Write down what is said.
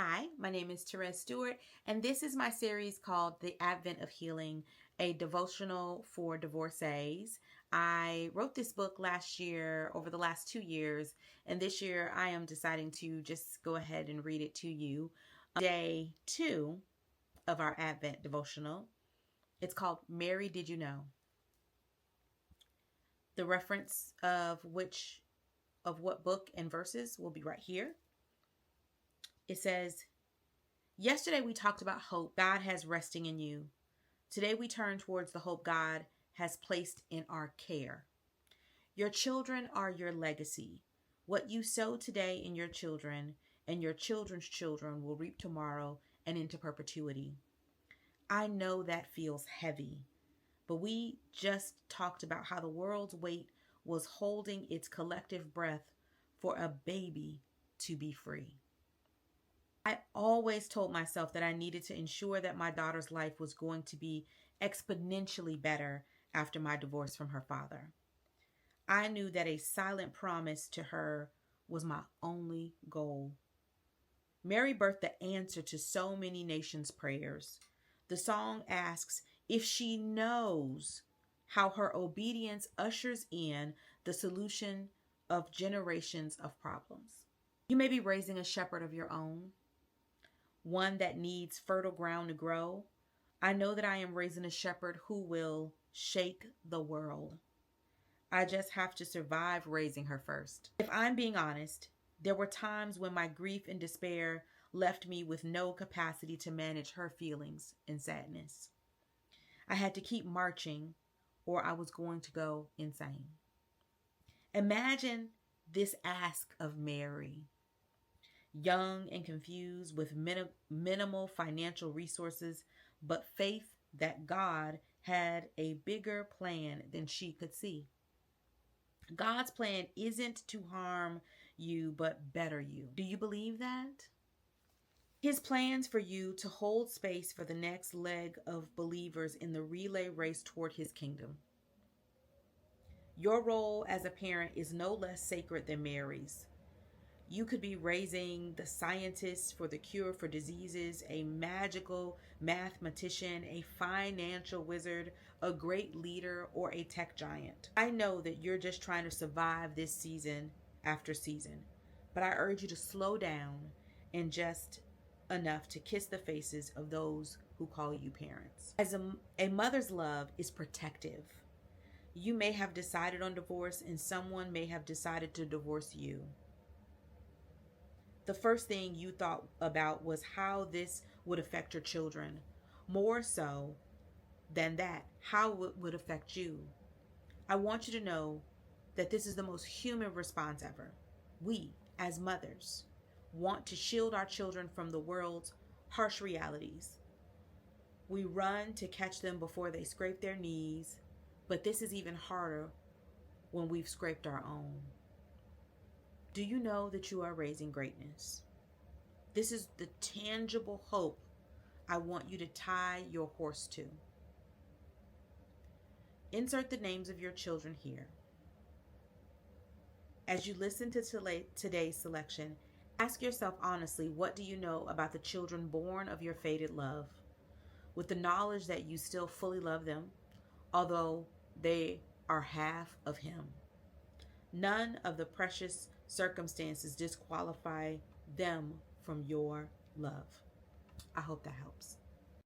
Hi, my name is Therese Stewart, and this is my series called The Advent of Healing, a devotional for divorcees. I wrote this book last year, over the last 2 years, and this year I am deciding to just go ahead and read it to you. Day 2 of our Advent devotional. It's called Mary, Did You Know? The reference of what book and verses will be right here. It says, yesterday we talked about hope God has resting in you. Today we turn towards the hope God has placed in our care. Your children are your legacy. What you sow today in your children and your children's children will reap tomorrow and into perpetuity. I know that feels heavy, but we just talked about how the world's weight was holding its collective breath for a baby to be free. I always told myself that I needed to ensure that my daughter's life was going to be exponentially better after my divorce from her father. I knew that a silent promise to her was my only goal. Mary birthed the answer to so many nations' prayers. The song asks if she knows how her obedience ushers in the solution of generations of problems. You may be raising a shepherd of your own, one that needs fertile ground to grow. I know that I am raising a shepherd who will shake the world. I just have to survive raising her first. If I'm being honest, there were times when my grief and despair left me with no capacity to manage her feelings and sadness. I had to keep marching or I was going to go insane. Imagine this ask of Mary, young and confused with minimal financial resources, but faith that God had a bigger plan than she could see. God's plan isn't to harm you, but better you. Do you believe that? His plans for you to hold space for the next leg of believers in the relay race toward his kingdom. Your role as a parent is no less sacred than Mary's. You could be raising the scientist for the cure for diseases, a magical mathematician, a financial wizard, a great leader, or a tech giant. I know that you're just trying to survive this season after season, but I urge you to slow down and just enough to kiss the faces of those who call you parents. As a mother's love is protective. You may have decided on divorce and someone may have decided to divorce you. The first thing you thought about was how this would affect your children. More so than that, how it would affect you. I want you to know that this is the most human response ever. We, as mothers, want to shield our children from the world's harsh realities. We run to catch them before they scrape their knees, but this is even harder when we've scraped our own. Do you know that you are raising greatness? This is the tangible hope I want you to tie your horse to. Insert the names of your children here. As you listen to today's selection, ask yourself honestly, what do you know about the children born of your fated love? With the knowledge that you still fully love them, although they are half of him. None of the precious circumstances disqualify them from your love. I hope that helps.